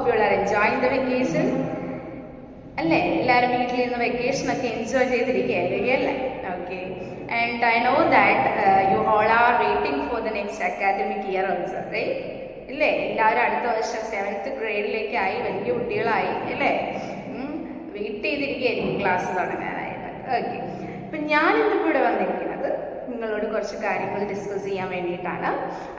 hope you are enjoying the vacation. അല്ലേ, എല്ലാവരും വീട്ടിലിരുന്ന് വെക്കേഷനൊക്കെ എൻജോയ് ചെയ്തിരിക്കുകയായിരിക്കും അല്ലേ? Okay, and I know that you all are waiting for the next academic year also, right? ഇല്ലേ, എല്ലാവരും അടുത്ത വർഷം 7th ഗ്രേഡിലേക്കായി, വലിയ കുട്ടികളായി അല്ലേ? വെയിറ്റ് ചെയ്തിരിക്കുകയായിരിക്കും ക്ലാസ് തുടങ്ങാനായിട്ട്. ഓക്കെ, അപ്പം ഞാനിന്നിപ്പോൾ ഇവിടെ വന്നിരിക്കുന്നത് നിങ്ങളോട് കുറച്ച് കാര്യങ്ങൾ ഡിസ്കസ് ചെയ്യാൻ വേണ്ടിയിട്ടാണ്.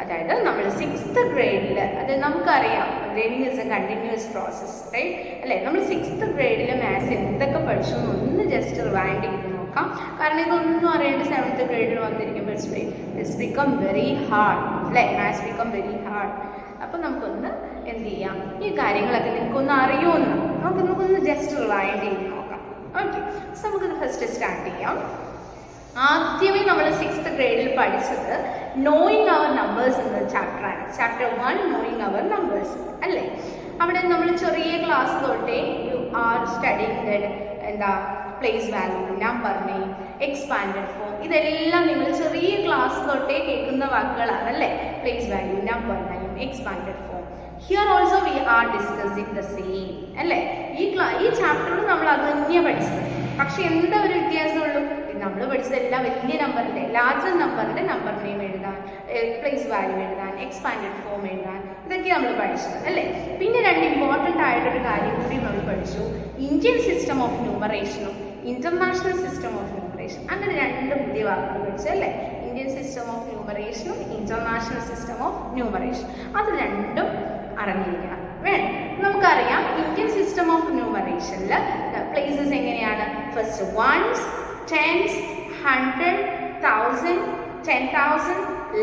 അതായത് നമ്മൾ 6th ഗ്രേഡിൽ, അത് നമുക്കറിയാം learning is a continuous process, right? അല്ലേ, നമ്മൾ 6th ഗ്രേഡിൽ മാത്സ് എന്തൊക്കെ പഠിച്ചു എന്നൊന്ന് ജസ്റ്റ് റിവൈൻഡ് ചെയ്ത് നോക്കാം. കാരണം ഇതൊന്നും അറിയേണ്ട 7th ഗ്രേഡിൽ വന്നിരിക്കുമ്പോൾ ഇറ്റ്സ് ബിക്കം വെരി ഹാർഡ്, അല്ലേ? Maths become very hard. അപ്പം നമുക്കൊന്ന് എന്ത് ചെയ്യാം, ഈ കാര്യങ്ങളൊക്കെ നിങ്ങൾക്കൊന്ന് അറിയുമെന്ന് നമുക്കൊന്ന് ജസ്റ്റ് റിവൈൻഡ് ചെയ്ത് നോക്കാം. ഓക്കെ, സോ നമുക്കിത് ഫസ്റ്റ് സ്റ്റാർട്ട് ചെയ്യാം. ആദ്യമേ നമ്മൾ 6th ഗ്രേഡിൽ പഠിച്ചത് നോയിങ് അവർ നമ്പേഴ്സ് എന്ന ചാപ്റ്ററാണ്. ചാപ്റ്റർ 1 നോയിങ് അവർ നമ്പേഴ്സ്, അല്ലേ? അവിടെ നമ്മൾ ചെറിയ ക്ലാസ് തൊട്ടേ യു ആർ സ്റ്റഡിങ് എന്താ place value, number name, expanded form, ഇതെല്ലാം നിങ്ങൾ ചെറിയ ക്ലാസ് തൊട്ടേ കേൾക്കുന്ന വാക്കുകളാണ്, അല്ലേ? Place value, number name, expanded form. Here also we R discussing the same, അല്ലേ? ഈ ചാപ്റ്ററിൽ നമ്മൾ അത് തന്നെയാണ് പഠിച്ചത്. പക്ഷെ എന്താ ഒരു വ്യത്യാസമുള്ളൂ? നമ്മൾ പഠിച്ചതെല്ലാം വലിയ നമ്പറിൻ്റെ, ലാർജർ നമ്പറിൻ്റെ നമ്പർ നെയിം എഴുതാൻ, പ്ലേസ് വാല്യൂ എഴുതാൻ, എക്സ്പാൻഡഡ് ഫോം എഴുതാൻ, ഇതൊക്കെ നമ്മൾ പഠിച്ചത്, അല്ലേ? പിന്നെ 2 ഇമ്പോർട്ടൻ്റ് ആയിട്ടൊരു കാര്യം കൂടി നമ്മൾ പഠിച്ചു. ഇന്ത്യൻ സിസ്റ്റം ഓഫ് ന്യൂമറേഷനും ഇന്റർനാഷണൽ സിസ്റ്റം ഓഫ് ന്യൂമറേഷൻ, അങ്ങനെ 2 പുതിയ വാക്കുകൾ പഠിച്ചു, അല്ലേ? ഇന്ത്യൻ സിസ്റ്റം ഓഫ് ന്യൂമറേഷനും ഇന്റർനാഷണൽ സിസ്റ്റം ഓഫ് ന്യൂമറേഷൻ, അത് രണ്ടും അറിഞ്ഞിരിക്കണം, വേണം. നമുക്കറിയാം ഇന്ത്യൻ സിസ്റ്റം ഓഫ് ന്യൂമറേഷനിൽ പ്ലേസസ് എങ്ങനെയാണ്? First 1s, 10s, 100, 1000, 10,000,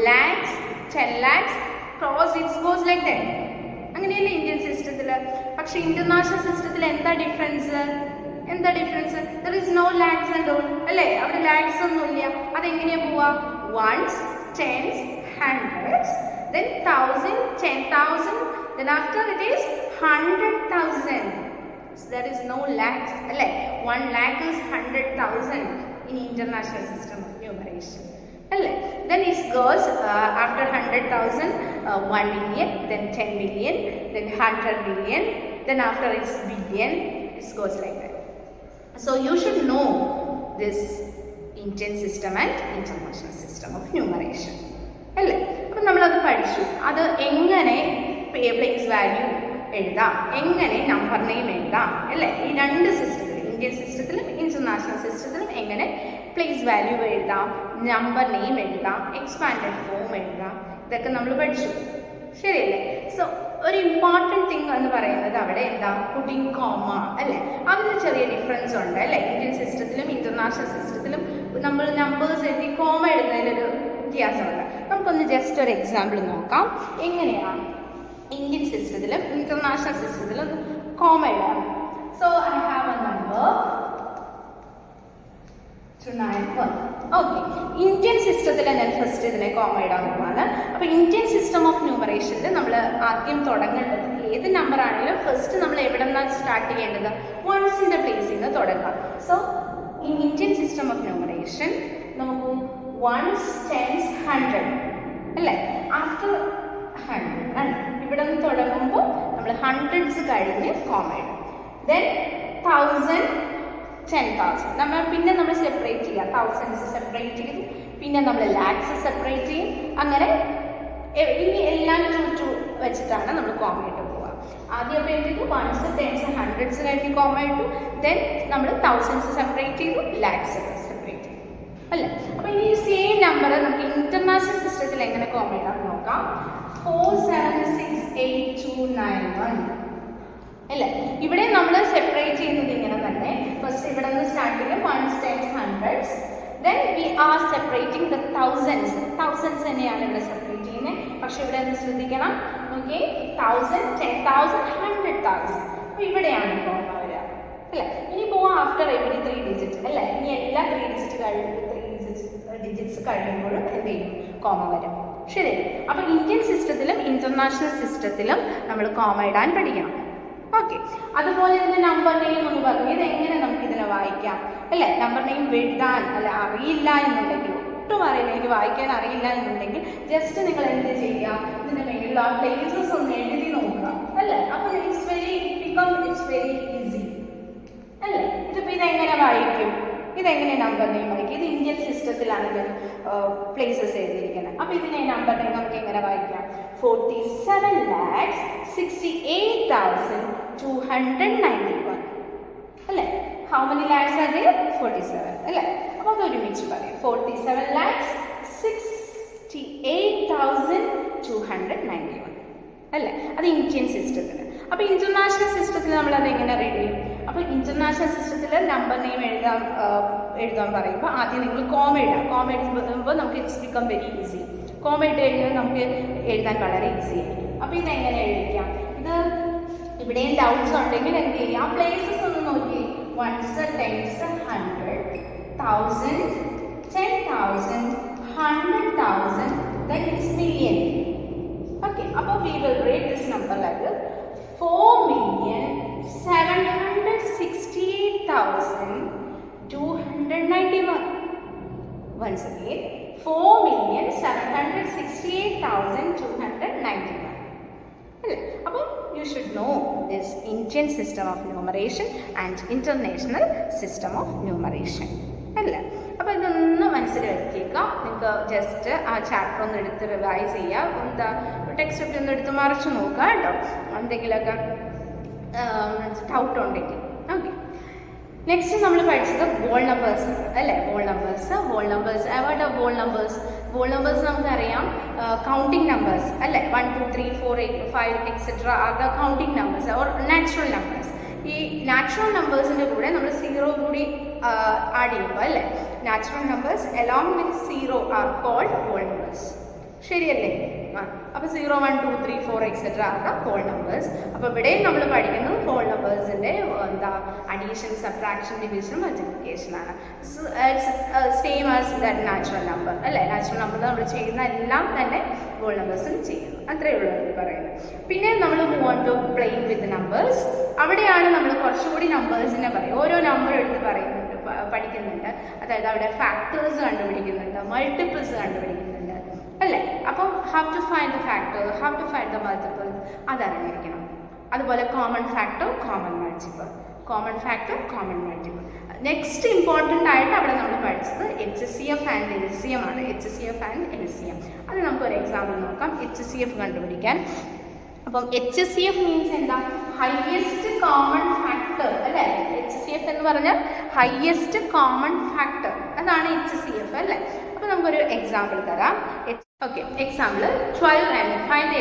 lakhs, 10 lakhs, crores, it goes like that. അങ്ങനെയല്ലേ ഇന്ത്യൻ സിസ്റ്റത്തിൽ. പക്ഷെ ഇന്റർനാഷണൽ സിസ്റ്റത്തിൽ എന്താ difference? There is no lakhs and all, അല്ലേ? അവിടെ ലാക്സ് ഒന്നുമില്ല. അതെങ്ങനെയാ പോവാ? 1s, 10s, 100s, then 1000, 10,000, then after it is 100,000. So there is no lakhs, അല്ലേ? 1 lakh is 100,000 in international system of numeration, അല്ലേ? Then it goes after 100,000, 1 million, then 10 million, then 100 million, then after it's billion, it goes like that. So you should know this Indian system and international system of numeration, അല്ലേ? അപ്പം നമ്മളത് പഠിച്ചു. അത് എങ്ങനെ place value എഴുതാം, എങ്ങനെ number name എഴുതാം, അല്ലേ? ഈ 2 സിസ്റ്റത്തിലും, ഇന്ത്യൻ സിസ്റ്റത്തിലും ഇന്റർനാഷണൽ സിസ്റ്റത്തിലും എങ്ങനെ പ്ലേസ് വാല്യൂ എഴുതാം, നമ്പർ നെയിം എഴുതാം, എക്സ്പാൻഡഡ് ഫോം എഴുതാം, ഇതൊക്കെ നമ്മൾ പഠിച്ചു, ശരിയല്ലേ? സോ ഒരു ഇമ്പോർട്ടൻറ്റ് തിങ് എന്ന് പറയുന്നത് അവിടെ എന്താ? പുട്ടിങ് കോമ, അല്ലേ? അതിന് ചെറിയ ഡിഫറൻസ് ഉണ്ട്, അല്ലേ? ഇന്ത്യൻ സിസ്റ്റത്തിലും ഇന്റർനാഷണൽ സിസ്റ്റത്തിലും നമ്മൾ നമ്പേഴ്സ് എഴുതി കോമ എഴുതുന്നതിലൊരു വ്യത്യാസമുണ്ട്. നമുക്കൊന്ന് ജസ്റ്റ് ഒരു എക്സാമ്പിൾ നോക്കാം. എങ്ങനെയാണ് ഇന്ത്യൻ സിസ്റ്റത്തിലും ഇന്റർനാഷണൽ സിസ്റ്റത്തിലും കോമ എഴുതാം? So I have A number 291. Okay, Indian സിസ്റ്റത്തിൽ ഞാൻ ഫസ്റ്റ് ഇതിനെ കോമ ഇടാൻ പോവാണ്. അപ്പോൾ ഇന്ത്യൻ സിസ്റ്റം ഓഫ് ന്യൂമറേഷനിൽ നമ്മൾ ആദ്യം തുടങ്ങേണ്ടത് ഏത് നമ്പർ ആണെങ്കിലും ഫസ്റ്റ് നമ്മൾ എവിടെ നിന്നാണ് സ്റ്റാർട്ട് ചെയ്യേണ്ടത്? 1സിൻ്റെ പ്ലേസിൽ നിന്ന് തുടങ്ങാം. So in Indian system of numeration നമുക്ക് 1s, 10s, 100, അല്ലേ? ആഫ്റ്റർ 100 ഇവിടെ നിന്ന് തുടങ്ങുമ്പോൾ നമ്മൾ 100s കഴിഞ്ഞ് കോമ ഇടും. ദെൻ 1000, 10,000 പിന്നെ നമ്മൾ സെപ്പറേറ്റ് ചെയ്യുക. 1000s സെപ്പറേറ്റ് ചെയ്തു, പിന്നെ നമ്മൾ ലാക്സ് സെപ്പറേറ്റ് ചെയ്യും. അങ്ങനെ ഇനി എല്ലാം 2 വെച്ചിട്ടാണ് നമ്മൾ കോമ ഇട്ട് പോവുക. ആദ്യം അപ്പോൾ എന്ത്? 1s, 10s, 100s കഴിഞ്ഞ് കോമ ഇട്ടു. ദെൻ നമ്മൾ 1000s സെപ്പറേറ്റ് ചെയ്തു, ലാക്സ് സെപ്പറേറ്റ് ചെയ്തു, അല്ലേ? അപ്പോൾ ഇനി സെയിം നമ്പർ നമുക്ക് ഇന്റർനാഷണൽ സിസ്റ്റത്തിൽ എങ്ങനെ കോമ ഇടാൻ നോക്കാം. 476891, അല്ലേ? ഇവിടെ നമ്മൾ സെപ്പറേറ്റ് ചെയ്യുന്നത് ഇങ്ങനെ തന്നെ. ഫസ്റ്റ് ഇവിടെ നിന്ന് സ്റ്റാർട്ട് ചെയ്യും 1s, 10s, 100s. Then we are separating the 1000s. 1000s തന്നെയാണ് ഇവിടെ സെപ്പറേറ്റ് ചെയ്യുന്നത്. പക്ഷെ ഇവിടെ ഒന്ന് ശ്രദ്ധിക്കണം, ഓക്കെ? 1000, 10,000, 100,000. അപ്പോൾ ഇവിടെയാണ് കോമ വരിക, അല്ലേ? ഇനി പോവാം ആഫ്റ്റർ എവരി 3 ഡിജിറ്റ്, അല്ലേ? ഇനി എല്ലാ 3 ഡിജിറ്റ്സ് കഴിയുമ്പോഴും എന്ത് ചെയ്യും? കോമ വരും, ശരി? അപ്പോൾ ഇന്ത്യൻ സിസ്റ്റത്തിലും ഇന്റർനാഷണൽ സിസ്റ്റത്തിലും നമ്മൾ കോമ ഇടാൻ പഠിക്കണം. ഓക്കെ, അതുപോലെ തന്നെ നമ്പർ നെയിം എന്ന് പറഞ്ഞു. ഇതെങ്ങനെ നമുക്ക് ഇതിനെ വായിക്കാം, അല്ലേ? നമ്പർ നെയിം എഴുതാൻ അല്ല അറിയില്ല എന്നുണ്ടെങ്കിൽ, ഒട്ടും അറിയില്ല, എനിക്ക് വായിക്കാൻ അറിയില്ല എന്നുണ്ടെങ്കിൽ ജസ്റ്റ് നിങ്ങൾ എന്ത് ചെയ്യുക? ഇതിൻ്റെ മേലുള്ള ആ പ്ലേസസ് ഒന്ന് എഴുതി നോക്കുക. അല്ലേ? അപ്പോൾ ഇറ്റ്സ് വെരി ഈസി അല്ലേ? ഇതിപ്പോൾ ഇതെങ്ങനെ വായിക്കും? ഇതെങ്ങനെ നമ്പർ നെയിം വായിക്കും? ഇത് ഇന്ത്യൻ സിസ്റ്റത്തിലാണ് ഇത് പ്ലേസസ് എഴുതിയിരിക്കുന്നത്. അപ്പോൾ ഇതിനെ നമ്പർ നെയിം നമുക്ക് എങ്ങനെ വായിക്കാം? 47,68,291 അല്ലേ? How many lakhs are there? 47 അല്ലേ? അപ്പോൾ അത് ഒരുമിച്ച് പറയാം. 47,68,291 അല്ലേ? അത് ഇന്ത്യൻ സിസ്റ്റത്തിൽ. അപ്പോൾ ഇന്റർനാഷണൽ സിസ്റ്റത്തിൽ നമ്മൾ അത് എങ്ങനെ റീഡ് ചെയ്യും? അപ്പോൾ ഇന്റർനാഷണൽ സിസ്റ്റത്തിൽ നമ്പർ നെയിം എഴുതാൻ പറയുമ്പോൾ ആദ്യം നിങ്ങൾ കോമ എഴുതാം. കോമ എഴുതുമ്പോൾ നമുക്ക് it's become very easy. Comma ഇട്ട് കഴിഞ്ഞാൽ നമുക്ക് എഴുതാൻ വളരെ ഈസി ആയിരിക്കും. അപ്പോൾ ഇതെങ്ങനെ എഴുതിക്കാം? ഇത് ഇവിടെയും ഡൗട്ട്സ് ഉണ്ടെങ്കിൽ എന്ത് ചെയ്യാം? പ്ലേസസ് ഒന്ന് നോക്കി. 1s, 10s, 100, 1000, 10,000, 100,000, then it's million. Okay, അപ്പോൾ we will read this number like 4,768,291. Once again, 4,768,291. അപ്പോൾ you should know this Indian system of numeration and international system of numeration അല്ലേ? അപ്പോൾ ഇതൊന്ന് മനസ്സിൽ വെച്ചേക്കാം. നിങ്ങൾക്ക് ജസ്റ്റ് ആ ചാപ്റ്റർ ഒന്ന് എടുത്ത് റിവൈസ് ചെയ്യാം. എന്താ ടെക്സ്റ്റ് ഒക്കെ ഒന്ന് എടുത്ത് മറിച്ച് നോക്കുക കേട്ടോ, എന്തെങ്കിലുമൊക്കെ ഡൗട്ട് ഉണ്ടെങ്കിൽ. ഓക്കെ, നെക്സ്റ്റ് നമ്മൾ പഠിച്ചത് വോൾ നമ്പേഴ്സ് അല്ലേ? Whole numbers what are whole numbers? Whole numbers നമുക്കറിയാം കൗണ്ടിങ് നമ്പേഴ്സ് അല്ലേ? 1 2 3 4 8 5 etcetera are the counting numbers or natural numbers. ഈ നാച്ചുറൽ നമ്പേഴ്സിൻ്റെ കൂടെ നമ്മൾ 0 കൂടി ആഡ് ചെയ്യുമ്പോൾ അല്ലേ, natural numbers along with 0 are called whole numbers. ശരിയല്ലേ? അപ്പോൾ 0 1 2 3 4 etcetera are the whole numbers. അപ്പോൾ ഇവിടെയും നമ്മൾ പഠിക്കുന്നത് ഹോൾ നമ്പേഴ്സിൻ്റെ എന്താ അഡീഷൻ, സബ്ട്രാക്ഷൻ, ഡിവിഷൻ, മൾട്ടിപ്ലിക്കേഷൻ ആണ്. Same as that natural number അല്ലേ? നാച്ചുറൽ നമ്പർ നമ്മൾ ചെയ്യുന്ന എല്ലാം തന്നെ ഹോൾ നമ്പേഴ്സും ചെയ്യുന്നു. അത്രയേ ഉള്ളൂ എന്ന് പറയുന്നത്. പിന്നെ നമ്മൾ move on to playing with numbers. അവിടെയാണ് നമ്മൾ കുറച്ചുകൂടി നമ്പേഴ്സിനെ പറയും. ഓരോ നമ്പർ എടുത്ത് പഠിക്കുന്നുണ്ട്. അതായത് അവിടെ ഫാക്ടേഴ്സ് കണ്ടുപിടിക്കുന്നുണ്ട്, മൾട്ടിപ്പിൾസ് കണ്ടുപിടിക്കുന്നുണ്ട് അല്ലേ? അപ്പം how to find the factor, how to find the multiple അതറിഞ്ഞിരിക്കണം. അതുപോലെ common factor, common multiple, common factor, common multiple. Next important ആയിട്ട് അവിടെ നമ്മൾ പഠിച്ചത് HCF ആൻഡ് LCM ആണ്. HCF ആൻഡ് LCM അത് നമുക്കൊരു എക്സാമ്പിൾ നോക്കാം. HCF കണ്ടുപിടിക്കാൻ. അപ്പം HCF മീൻസ് എന്താ? ഹയസ്റ്റ് കോമൺ ഫാക്ടർ അല്ലേ? HCF എന്ന് പറഞ്ഞാൽ ഹയസ്റ്റ് കോമൺ ഫാക്ടർ, അതാണ് HCF അല്ലേ? അപ്പോൾ നമുക്കൊരു എക്സാമ്പിൾ തരാം. Okay, example 12 and find the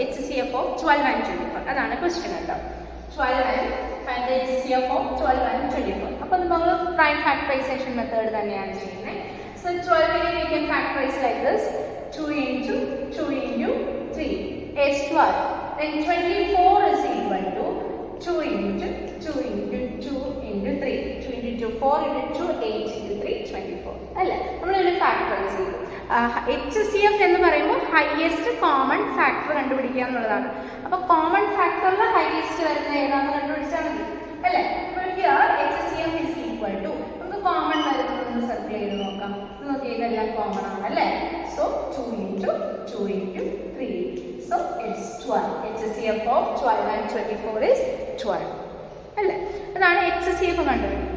HCF of 12 and 24. അതാണ് ക്വസ്റ്റ്യൻ കേട്ടോ. 12 and find the HCF of 12 and 24. അപ്പോൾ നമ്മൾ പ്രൈം ഫാക്ടറൈസേഷൻ മെത്തേഡ് തന്നെയാണ് ചെയ്യുന്നത്. So 12 we can factorize like this: 2 into 2 into 3 is 12. Then 24 is equal to 2 into 2 into 2 into 3. 2 into 2 4 into 2 8 into 3 24 അല്ലേ? നമ്മളൊരു factorise ചെയ്തു. HCF എന്ന് പറയുമ്പോൾ ഹയസ്റ്റ് കോമൺ ഫാക്ടർ കണ്ടുപിടിക്കുക എന്നുള്ളതാണ്. അപ്പോൾ കോമൺ ഫാക്ടറിൽ ഹയസ്റ്റ് വരുന്ന ഏതാണെന്ന് കണ്ടുപിടിച്ചാൽ മതി അല്ലേ? അപ്പോൾ HCF is equal to നമുക്ക് കോമൺ വരുന്നതൊന്ന് സർക്കിൾ ചെയ്ത് നോക്കാം. നോക്കി ഇതെല്ലാം കോമൺ ആണ് അല്ലേ? So 2 into 2 into 3. So it's 12. HCF of 12 and 24 is 12 അല്ലേ? അതാണ് HCF കണ്ടുപിടിക്കുന്നത്.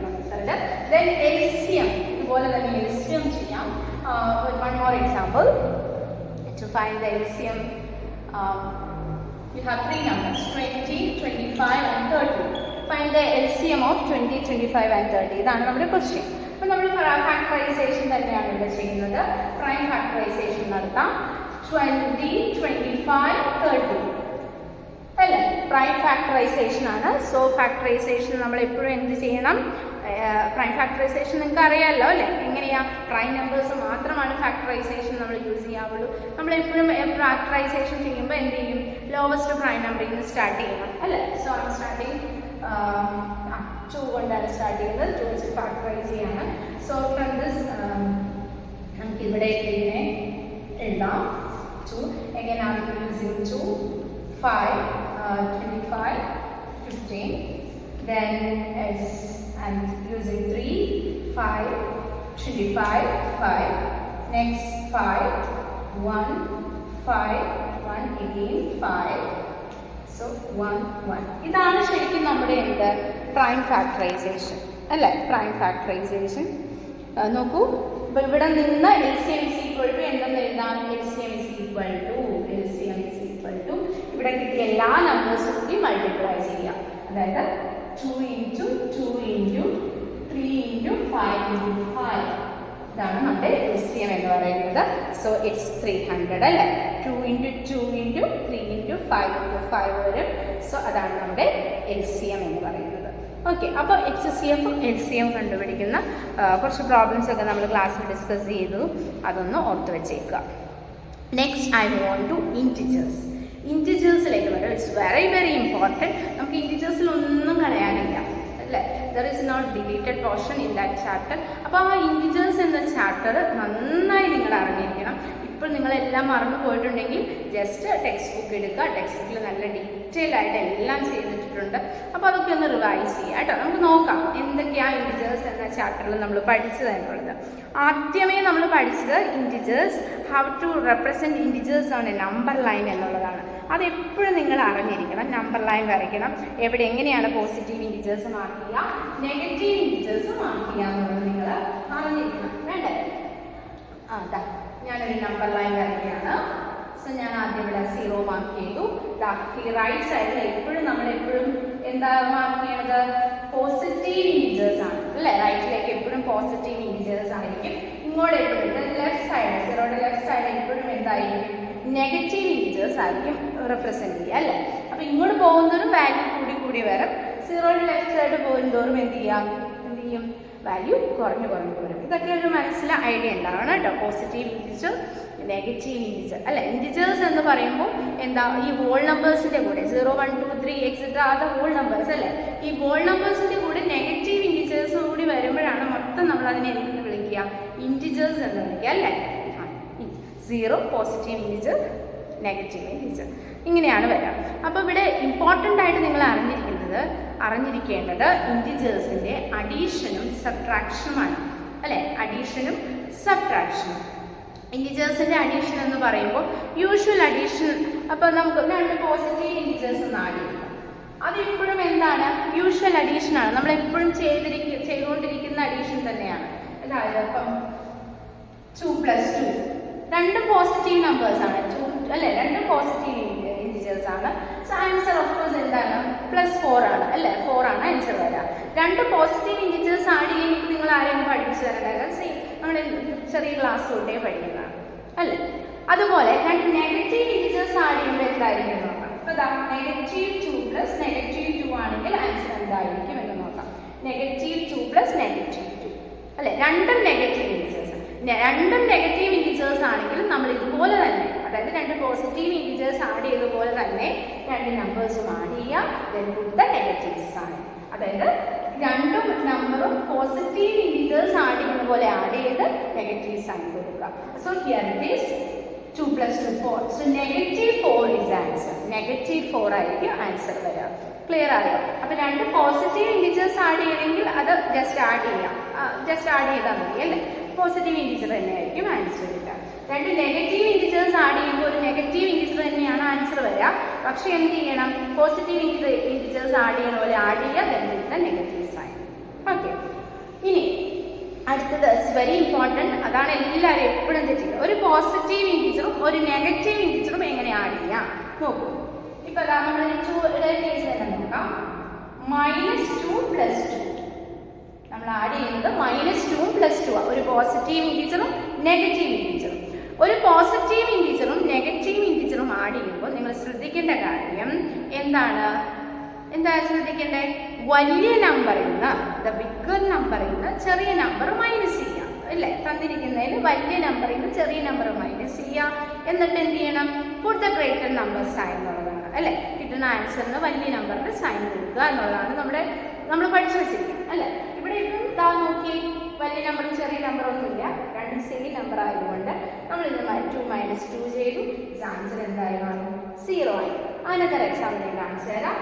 Then LCM ഇതുപോലെ തന്നെ LCM ചെയ്യാം. One more example to find the LCM. You have three numbers 20, 25 and 30. Find the LCM of 20, 25 and 30. ഇതാണ് നമ്മുടെ ക്വസ്റ്റ്യൻ. അപ്പോൾ നമ്മൾ ഫാക്ടറൈസേഷൻ തന്നെയാണ് ഇവിടെ ചെയ്യുന്നത്. പ്രൈം ഫാക്ടറൈസേഷൻ നടത്താം. 20, 25, 30 അല്ലേ? പ്രൈം ഫാക്ടറൈസേഷൻ ആണ്. സോ ഫാക്ടറൈസേഷൻ നമ്മൾ എപ്പോഴും എന്ത് ചെയ്യണം? പ്രൈം ഫാക്ടറൈസേഷൻ നിങ്ങൾക്ക് അറിയാമല്ലോ അല്ലേ? എങ്ങനെയാ? പ്രൈം നമ്പേഴ്സ് മാത്രമാണ് ഫാക്ടറൈസേഷൻ നമ്മൾ യൂസ് ചെയ്യാവുള്ളൂ. നമ്മൾ എപ്പോഴും ഫാക്ടറൈസേഷൻ ചെയ്യുമ്പോൾ എന്ത് ചെയ്യും? ലോവസ്റ്റ് പ്രൈം നമ്പറിൽ നിന്ന് സ്റ്റാർട്ട് ചെയ്യണം അല്ലേ? സോ ആണ് സ്റ്റാർട്ടിങ് 2 കൊണ്ടാണ് സ്റ്റാർട്ട് ചെയ്യുന്നത്. 2 വെച്ച് ഫാക്ടറൈസ് ചെയ്യാണ്. സോ ഫ്രം ദിസ് നമുക്ക് ഇവിടെ ഇങ്ങനെ എഴുതാം. 2 again I'm using 2 5 25 15. Then I'm using 3 5 25 5. Next 5 1 5 1 again 5 so 1 1. ഇതാണ് ശരിക്കും നമ്മുടെ എന്ത് പ്രൈം ഫാക്ടറൈസേഷൻ അല്ലേ? പ്രൈം ഫാക്ടറൈസേഷൻ നോക്കൂ. അപ്പോൾ ഇവിടെ നിന്ന് LCM is equal to എന്തെന്ന് എഴുതാം? LCM is equal to ഇവിടെ കിട്ടിയ എല്ലാ നമ്പേഴ്സും കൂടി മൾട്ടിപ്ലൈ ചെയ്യാം. അതായത് 2 into 2 into 3 into 5 into 5. ഇതാണ് നമ്മുടെ LCM എന്ന് പറയുന്നത്. സോ ഇറ്റ്സ് 300 അല്ലേ? 2 into 2 into 3 into 5 into 5 വരും. സോ അതാണ് നമ്മുടെ LCM എന്ന് പറയുന്നത്. ഓക്കെ, അപ്പോൾ HCF LCM കണ്ടുപിടിക്കുന്ന കുറച്ച് പ്രോബ്ലംസ് ഒക്കെ നമ്മൾ ക്ലാസ്സിൽ ഡിസ്കസ് ചെയ്തു. അതൊന്ന് ഓർത്ത് വെച്ചേക്കുക. Next I want to integers. ഇൻറ്റിജേഴ്സിലേക്ക് വരും. It's very very important. നമുക്ക് ഇൻറ്റിജേഴ്സിൽ ഒന്നും കളയാനില്ല അല്ലേ? There is not deleted portion in that chapter. അപ്പോൾ ആ ഇൻറ്റിജേഴ്സ് എന്ന ചാപ്റ്റർ നന്നായി നിങ്ങൾ അറിഞ്ഞിരിക്കണം. ഇപ്പോൾ നിങ്ങളെല്ലാം മറന്നു പോയിട്ടുണ്ടെങ്കിൽ ജസ്റ്റ് ടെക്സ്റ്റ് ബുക്ക് എടുക്കുക. ടെക്സ്റ്റ് ബുക്കിൽ നല്ല ഡീറ്റെയിൽ ആയിട്ട് എല്ലാം ചെയ്തിട്ടുണ്ട്. അപ്പോൾ അതൊക്കെ ഒന്ന് റിവൈസ് ചെയ്യുക കേട്ടോ. നമുക്ക് നോക്കാം എന്തൊക്കെയാണ് ഇൻറ്റിജേഴ്സ് എന്ന ചാപ്റ്ററിൽ നമ്മൾ പഠിച്ചത് എന്നുള്ളത്. ആദ്യമേ നമ്മൾ പഠിച്ചത് integers, how to represent integers on a number line എന്നുള്ളതാണ്. അതെപ്പോഴും നിങ്ങൾ അറിഞ്ഞിരിക്കണം. നമ്പർ ലൈൻ വരയ്ക്കണം. എവിടെ എങ്ങനെയാണ് പോസിറ്റീവ് ഇൻറ്റിജേഴ്സ് മാർക്ക് ചെയ്യുക, നെഗറ്റീവ് ഇൻറ്റിജേഴ്സ് മാർക്ക് ചെയ്യുക എന്നുള്ളത് നിങ്ങൾ അറിഞ്ഞിരിക്കണം. വേണ്ടേ? അതാ ഞാനൊരു നമ്പർ ലൈൻ വരയ്ക്കുകയാണ്. സോ ഞാൻ ആദ്യം ഇവിടെ 0 മാർക്ക് ചെയ്തു. ഈ റൈറ്റ് സൈഡിൽ എപ്പോഴും നമ്മൾ എപ്പോഴും എന്താ മാർക്ക് ചെയ്യണത്? പോസിറ്റീവ് ഇൻറ്റിജേഴ്സ് ആണ് അല്ലേ? റൈറ്റിലേക്ക് എപ്പോഴും പോസിറ്റീവ് ഇൻറ്റിജേഴ്സ് ആയിരിക്കും. ഇങ്ങോട്ട് എപ്പോഴും ലെഫ്റ്റ് സൈഡ്, 0യുടെ ലെഫ്റ്റ് സൈഡ് എപ്പോഴും എന്തായിരിക്കും? നെഗറ്റീവ് ഇൻറ്റിജേഴ്സ് ആയിരിക്കും റെപ്രസെൻറ്റ് ചെയ്യുക അല്ലേ? അപ്പോൾ ഇങ്ങോട്ട് പോകുന്നൊരു വാല്യൂ കൂടി വരും. 0യുടെ ലെഫ്റ്റ് സൈഡ് പോകുന്നതോറും എന്ത് ചെയ്യും? വാല്യൂ കുറഞ്ഞു വരും. ഇതൊക്കെ ഒരു മനസ്സിൽ ഐഡിയ ഉണ്ടാവണം കേട്ടോ. പോസിറ്റീവ് ഇൻറ്റിജർ, നെഗറ്റീവ് ഇൻറ്റിജർ അല്ല. ഇൻറ്റിജേഴ്സ് എന്ന് പറയുമ്പോൾ എന്താ? ഈ ഹോൾ നമ്പേഴ്സിൻ്റെ കൂടെ 0 1 2 3 എക്സെട്ര അത് ഹോൾ നമ്പേഴ്സ് അല്ലേ? ഈ ഹോൾ നമ്പേഴ്സിൻ്റെ കൂടെ നെഗറ്റീവ് ഇൻറ്റിജേഴ്സ് കൂടി വരുമ്പോഴാണ് മൊത്തം നമ്മൾ അതിനെ എന്തെന്ന് വിളിക്കുക? ഇൻറ്റിജേഴ്സ് എന്ന് വിളിക്കുക അല്ലേ? 0 പോസിറ്റീവ് ഇൻറ്റിജർ, നെഗറ്റീവ് ഇൻറ്റിജർ, ഇങ്ങനെയാണ് വരിക. അപ്പോൾ ഇവിടെ ഇമ്പോർട്ടൻ്റ് ആയിട്ട് നിങ്ങൾ അറിഞ്ഞിരിക്കേണ്ടത് ഇൻറ്റിജേഴ്സിൻ്റെ അഡീഷനും സബ്ട്രാക്ഷനുമാണ് അല്ലേ? അഡീഷനും സബ്ട്രാക്ഷനും. ഇൻറ്റിജേഴ്സിൻ്റെ അഡീഷൻ എന്ന് പറയുമ്പോൾ യൂഷ്വൽ അഡീഷൻ. അപ്പോൾ നമുക്ക് 2 പോസിറ്റീവ് ഇൻറ്റിജേഴ്സ് ഒന്ന് ആഡ് ചെയ്യാം. അതെപ്പോഴും എന്താണ്? യൂഷ്വൽ അഡീഷനാണ്. നമ്മളെപ്പോഴും ചെയ്തുകൊണ്ടിരിക്കുന്ന അഡീഷൻ തന്നെയാണ്. അതായത് ഇപ്പം 2 + 2 2 പോസിറ്റീവ് നമ്പേഴ്സാണ്. 2 അല്ലേ? 2 പോസിറ്റീവ് ഇൻറ്റിജേഴ്സ് ആണ്. സോ ആൻസർ ഓഫ് കോഴ്സ് എന്താണ്? +4 ആണ് അല്ലേ? 4 ആണ് ആൻസർ വരിക. 2 പോസിറ്റീവ് ഇൻറ്റിജേഴ്സ് ആഡ് ചെയ്യുമ്പോൾ നിങ്ങൾ ആരെയും പഠിപ്പിച്ചു തരേണ്ടത് സെയിം നമ്മൾ ചെറിയ ക്ലാസ് തൊട്ടേ പഠിക്കുന്നതാണ് അല്ലേ? അതുപോലെ 2 നെഗറ്റീവ് ഇൻറ്റിജേഴ്സ് ആഡ് ചെയ്യുമ്പോൾ എന്തായിരിക്കും നോക്കാം. അപ്പോൾ -2 + -2 ആണെങ്കിൽ ആൻസർ എന്തായിരിക്കും എന്ന് നോക്കാം. -2 + -2 അല്ലേ? രണ്ടും നെഗറ്റീവ് ഇൻറ്റിജേഴ്സ്. രണ്ടും നെഗറ്റീവ് ഇൻറ്റിജേഴ്സ് ആണെങ്കിൽ നമ്മൾ ഇതുപോലെ തന്നെ, അതായത് 2 പോസിറ്റീവ് ഇൻറ്റിജേഴ്സ് ആഡ് ചെയ്തതുപോലെ തന്നെ 2 നമ്പേഴ്സും ആഡ് ചെയ്യുക. then put the negative sign. അതായത് 2 നമ്പറും പോസിറ്റീവ് ഇൻറ്റിജേഴ്സ് ആഡ് ചെയ്യുന്ന പോലെ ആഡ് ചെയ്ത് നെഗറ്റീവ് സൈൻ കൊടുക്കുക. So here it is 2 + 2 4. So -4 is answer. -4 ആയിരിക്കും ആൻസർ വരിക. ക്ലിയർ ആയോ? അപ്പോൾ 2 പോസിറ്റീവ് ഇൻറ്റിജേഴ്സ് ആഡ് ചെയ്യണമെങ്കിൽ അത് ജസ്റ്റ് ആഡ് ചെയ്യാം. ജസ്റ്റ് ആഡ് ചെയ്താൽ മതി അല്ലേ? പോസിറ്റീവ് ഇൻറ്റിജർ തന്നെയായിരിക്കും ആൻസർ വരിക. 2 നെഗറ്റീവ് ഇൻറ്റിജേഴ്സ് ആഡ് ചെയ്യുമ്പോൾ ഒരു നെഗറ്റീവ് ഇൻറ്റിജർ തന്നെയാണ് ആൻസർ വരിക. പക്ഷേ എന്ത് ചെയ്യണം? പോസിറ്റീവ് ഇൻറ്റിജേഴ്സ് ആഡ് ചെയ്യുന്ന പോലെ ആഡ് ചെയ്യുക, then with the negative sign. Okay, ഇനി അടുത്തത് വെരി ഇമ്പോർട്ടൻറ്റ്. അതാണ് എല്ലാവരും എപ്പോഴും തെറ്റിക്കുക. ഒരു പോസിറ്റീവ് ഇൻറ്റിജറും ഒരു നെഗറ്റീവ് ഇൻറ്റിജറും എങ്ങനെ ആഡ് ചെയ്യാം നോക്കൂ. ഇപ്പോൾ അതാ നമ്മൾ 2യുടെ കേസ് തന്നെ നോക്കാം. -2 + 2 നമ്മൾ ആഡ് ചെയ്യുന്നത് -2 + 2 ഒരു പോസിറ്റീവ് ഇൻറ്റിജറും നെഗറ്റീവ് ഇൻറ്റിജറും. ഒരു പോസിറ്റീവ് ഇൻറ്റിജറും നെഗറ്റീവ് ഇൻറ്റിജറും ആഡ് ചെയ്യുമ്പോൾ നിങ്ങൾ ശ്രദ്ധിക്കേണ്ട കാര്യം എന്താണ് ശ്രദ്ധിക്കേണ്ടത്? വലിയ നമ്പറിൽ നിന്ന്, ദ ബിഗ്ഗർ നമ്പറിൽ നിന്ന് ചെറിയ നമ്പർ മൈനസ് ചെയ്യാം അല്ലേ? തന്നിരിക്കുന്നതിൽ വലിയ നമ്പറിൽ നിന്ന് ചെറിയ നമ്പർ മൈനസ് ചെയ്യുക. എന്നിട്ട് എന്ത് ചെയ്യണം? Put the greater number sign എന്നുള്ളതാണ് അല്ലേ? കിട്ടുന്ന ആൻസറിന് വലിയ നമ്പറിന്റെ സൈൻ കൊടുക്കുക എന്നുള്ളതാണ് നമ്മൾ പഠിച്ചു വെച്ചിരിക്കുന്നത് അല്ലേ? ഇവിടെ ഇപ്പം ഇതാ നോക്കി, വലിയ നമ്പറും ചെറിയ നമ്പറൊന്നുമില്ല, രണ്ടും സെയിം നമ്പർ ആയതുകൊണ്ട് നമ്മൾ ഇത് 2 - 2 ചെയ്തു. ആൻസർ എന്തായാലും 0 ആയി. അനദർ എക്സാമ്പിൾ ഞാൻ കാണിച്ചു തരാം.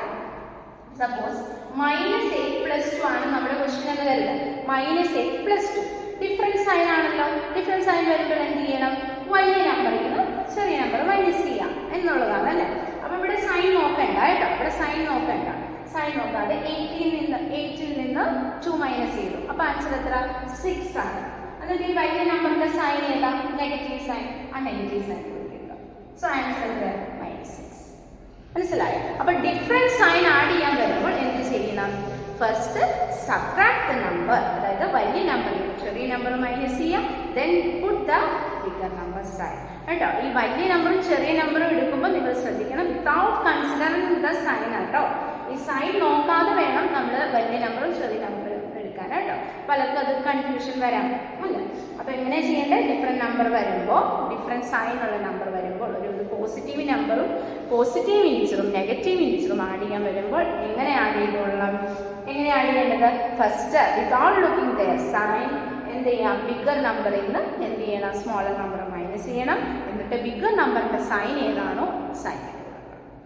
സപ്പോസ് -8 + 2 ആണ് നമ്മുടെ ക്വസ്റ്റ്യൻ എന്ന് കരുതുക. -8 + 2 ഡിഫറൻസ് സൈൻ ആണല്ലോ. ഡിഫറൻസ് സൈൻ വരുമ്പോൾ എന്ത് ചെയ്യണം? വലിയ നമ്പറിൽ നിന്ന് ചെറിയ നമ്പർ മൈനസ് ചെയ്യാം എന്നുള്ളതാണ് അല്ലേ? അപ്പോൾ ഇവിടെ സൈൻ നോക്കണ്ട. കേട്ടോ, ഇവിടെ സൈൻ നോക്കണ്ട. സൈൻ നോക്കാതെ 8ൽ നിന്ന് 2 മൈനസ് ചെയ്തു. അപ്പോൾ ആൻസർ എത്ര? 6 ആണ്. എന്നിട്ട് ഈ വലിയ നമ്പറിന്റെ സൈൻ ഏതാ? Negative sign. ആ നെഗറ്റീവ് സൈൻ കൊടുക്കുക. So answer -6. മനസ്സിലായോ? അപ്പോൾ ഡിഫറെന്റ് സൈൻ ആഡ് ചെയ്യാൻ വരുമ്പോൾ എന്ത് ചെയ്യണം? ഫസ്റ്റ് സബ്ട്രാക്ട് ദ നമ്പർ, അതായത് വലിയ നമ്പറിൽ ചെറിയ നമ്പർ മൈനസ് ചെയ്യാം, then put the bigger number sign. കേട്ടോ, ഈ വലിയ നമ്പറും ചെറിയ നമ്പറും എടുക്കുമ്പോൾ നിങ്ങൾ ശ്രദ്ധിക്കണം, വിത്തൗട്ട് കൺസിഡറിങ് ദ സൈൻ കേട്ടോ. ഈ സൈൻ നോക്കാതെ വേണം നമ്മൾ വലിയ നമ്പറും ചെറിയ നമ്പറും എടുക്കാൻ കേട്ടോ. പലർക്കും അത് കൺഫ്യൂഷൻ വരാം അല്ല. അപ്പോൾ എങ്ങനെ ചെയ്യേണ്ടത്? ഡിഫറെൻറ്റ് നമ്പർ വരുമ്പോൾ, ഡിഫറെൻറ്റ് സൈൻ ഉള്ള നമ്പർ വരുമ്പോൾ, ഒരു പോസിറ്റീവ് നമ്പറും പോസിറ്റീവ് ഇൻഡിജറും നെഗറ്റീവ് ഇൻഡിജറും ആഡ് ചെയ്യാൻ വരുമ്പോൾ എങ്ങനെ ആഡ് ചെയ്തോളാം? എങ്ങനെ ആഡ് ചെയ്യേണ്ടത്? First without looking their sign എന്ത് ചെയ്യാം? ബിഗർ നമ്പറിൽ നിന്ന് എന്ത് ചെയ്യണം? സ്മോളർ നമ്പർ മൈനസ് ചെയ്യണം. എന്നിട്ട് ബിഗർ നമ്പറിൻ്റെ സൈൻ ഏതാണോ സൈൻ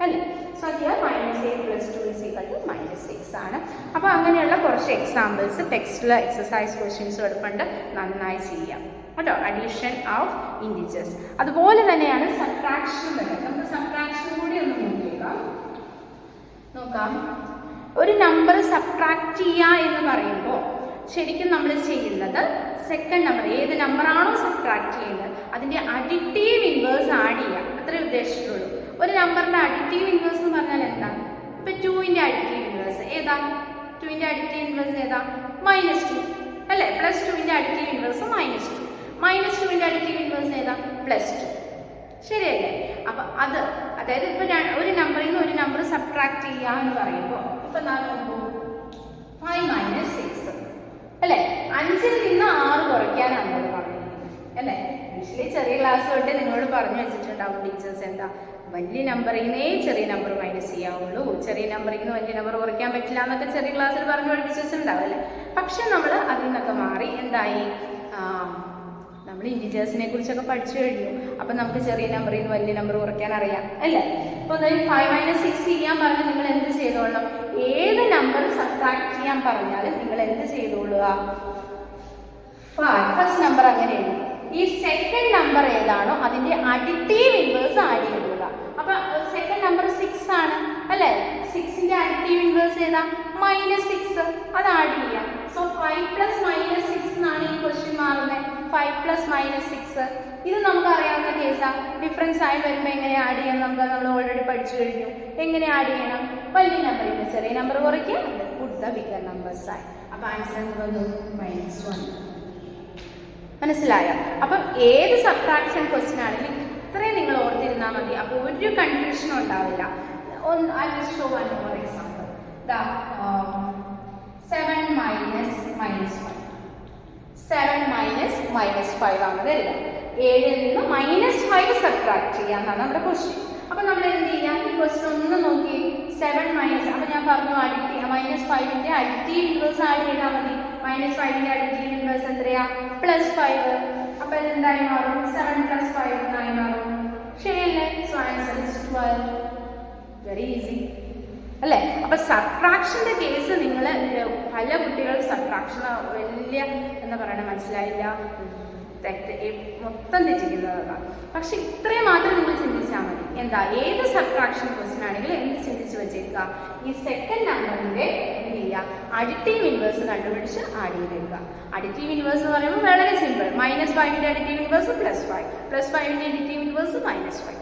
അല്ലേ? സോ ഹിയർ -8 + 2 = -6 ആണ്. അപ്പോൾ അങ്ങനെയുള്ള കുറച്ച് എക്സാമ്പിൾസ് ടെക്സ്റ്റിൽ എക്സസൈസ് ക്വസ്റ്റ്യൻസ് എടുപ്പുണ്ട്, നന്നായി ചെയ്യാം കേട്ടോ. Addition of integers. അതുപോലെ തന്നെയാണ് സബ്ട്രാക്ഷൻ വരുന്നത്. നമുക്ക് സബ്ട്രാക്ഷൻ കൂടി ഒന്ന് നോക്കാം. ഒരു നമ്പർ സബ്ട്രാക്ട് ചെയ്യുക എന്ന് പറയുമ്പോൾ ശരിക്കും നമ്മൾ ചെയ്യുന്നത് സെക്കൻഡ് നമ്പർ, ഏത് നമ്പറാണോ സബ്ട്രാക്ട് ചെയ്യുന്നത് അതിൻ്റെ അഡിറ്റീവ് ഇൻവേഴ്സ് ആഡ് ചെയ്യുക, അത്രേ ഉദ്ദേശിച്ചിട്ടുള്ളൂ. ഒരു നമ്പറിൻ്റെ അഡിറ്റീവ് ഇൻവേഴ്സ് എന്ന് പറഞ്ഞാൽ എന്താ? ഇപ്പം 2ൻ്റെ അഡിറ്റീവ് ഇൻവേഴ്സ് ഏതാ? 2ൻ്റെ അഡിറ്റീവ് ഇൻവേഴ്സ് ഏതാ? -2 അല്ലേ? +2ൻ്റെ അഡിറ്റീവ് ഇൻവേഴ്സ് -2. -2ൻ്റെ അഡിറ്റീവ് ഇൻവേഴ്സ് ഏതാ? +2. ശരിയല്ലേ? അപ്പം അതായത് ഇപ്പം ഒരു നമ്പറിൽ നിന്ന് ഒരു നമ്പർ സബ്ട്രാക്ട് ചെയ്യുക എന്ന് പറയുമ്പോൾ ഇപ്പം നോക്കൂ, 5 - 6 അല്ലേ? 5ൽ നിന്ന് 6 കുറയ്ക്കാനാണ് നമ്മൾ പറഞ്ഞിരിക്കുന്നത് അല്ലേ? യൂഷ്വലി ചെറിയ ക്ലാസ് തൊട്ടേ നിങ്ങളോട് പറഞ്ഞു വെച്ചിട്ടുണ്ടാവും ടീച്ചേഴ്സ് എന്താ, വലിയ നമ്പറിൽ നിന്നേ ചെറിയ നമ്പർ മൈനസ് ചെയ്യാവുള്ളൂ, ചെറിയ നമ്പറിൽ നിന്ന് വലിയ നമ്പർ കുറയ്ക്കാൻ പറ്റില്ല എന്നൊക്കെ ചെറിയ ക്ലാസ്സിൽ പറഞ്ഞു പഠിപ്പിച്ചിട്ടുണ്ടാവും അല്ലേ? പക്ഷെ നമ്മൾ അതിൽ നിന്നൊക്കെ മാറി എന്തായി, നമ്മൾ ഇൻഡിജേഴ്സിനെ കുറിച്ചൊക്കെ പഠിച്ചു കഴിഞ്ഞു. അപ്പം നമുക്ക് ചെറിയ നമ്പറിൽ നിന്ന് വലിയ നമ്പർ കുറയ്ക്കാൻ അറിയാം അല്ലേ? അപ്പോൾ 5 - 6 ചെയ്യാൻ പറഞ്ഞാൽ നിങ്ങൾ എന്ത് ചെയ്തോളണം? ഏത് നമ്പർ സബ്ട്രാക്ട് ചെയ്യാൻ പറഞ്ഞാലും നിങ്ങൾ എന്ത് ചെയ്തോളുക? ഫസ്റ്റ് നമ്പർ അങ്ങനെ എഴുതി, ഈ സെക്കൻഡ് നമ്പർ ഏതാണോ അതിൻ്റെ അഡിറ്റീവ് ഇൻവേഴ്സ് ആഡ് ചെയ്തിടുക. അപ്പം സെക്കൻഡ് നമ്പർ 6 ആണ് അല്ലേ? 6ൻ്റെ അഡിറ്റീവ് ഇൻവേഴ്സ് ഏതാ? -6. അത് ആഡ് ചെയ്യാം. സോ 5 + -6 എന്നാണ് ഈ ക്വസ്റ്റ്യൻ മാറുന്നത്. 5 + -6 ഇത് നമുക്ക് അറിയാവുന്ന കേസാണ്. ഡിഫറൻസ് ആയി വരുമ്പോൾ എങ്ങനെ ആഡ് ചെയ്യാൻ നമ്മൾ ഓൾറെഡി പഠിച്ചു കഴിഞ്ഞു. എങ്ങനെ ആഡ് ചെയ്യണം? വലിയ നമ്പറിൽ നിന്ന് ചെറിയ നമ്പർ കുറയ്ക്കുക, put the bigger number sign. അപ്പോൾ ആൻസർ എന്ത് വന്നു? -1. മനസ്സിലായോ? അപ്പം ഏത് സബ്ട്രാക്ഷൻ ക്വസ്റ്റ്യൻ ആണെങ്കിലും ഇത്രയും നിങ്ങൾ ഓർത്തിരുന്നാൽ മതി. അപ്പോൾ ഒരു കൺഫ്യൂഷനും ഉണ്ടാവില്ല. I will show one more example. 7 - -5. 7 - -5 ആണ് വരിക. 7ൽ നിന്ന് -5 സബ്ട്രാക്ട് ചെയ്യാന്നാണ് നമ്മുടെ ക്വസ്റ്റ്യൻ. അപ്പോൾ നമ്മൾ എന്ത് ചെയ്യാം? ഈ ക്വസ്റ്റ്യൻ ഒന്ന് നോക്കി. 7 - അപ്പോൾ ഞാൻ പറഞ്ഞു -5ൻ്റെ അഡിറ്റീവ് ഇൻവേഴ്സ് ആഡ് ചെയ്താൽ മതി. -5ൻ്റെ അഡിറ്റീവ് ഇൻവേഴ്സ് എത്രയാ? +5. അപ്പോൾ എന്തായി മാറും? 7 + 5 എന്നായി മാറും. ശരിയല്ലേ? So answer is 12. Very easy അല്ലേ? അപ്പോൾ സബ്ട്രാക്ഷൻ്റെ കേസ് നിങ്ങൾ പല കുട്ടികൾ സബ്ട്രാക്ഷൻ വലിയ എന്താ പറയുക മനസ്സിലായില്ല, മൊത്തം തെറ്റിക്കുന്നതാണ്. പക്ഷെ ഇത്രയും മാത്രം നിങ്ങൾ ചിന്തിച്ചാൽ മതി. എന്താ, ഏത് സബ്ട്രാക്ഷൻ ക്വസ്റ്റ്യൻ ആണെങ്കിലും എന്ത് ചിന്തിച്ച് വെച്ചേക്കുക? ഈ സെക്കൻഡ് നമ്പറിൻ്റെ എന്ത് ചെയ്യുക? അഡിറ്റീവ് ഇൻവേഴ്സ് കണ്ടുപിടിച്ച് ആഡ് ചെയ്തേക്കുക. അഡിറ്റീവ് ഇൻവേഴ്സ് എന്ന് പറയുമ്പോൾ വളരെ സിമ്പിൾ. -5ൻ്റെ അഡിറ്റീവ് ഇൻവേഴ്സ് +5, +5ൻ്റെ അഡിറ്റീവ് ഇൻവേഴ്സ് -5.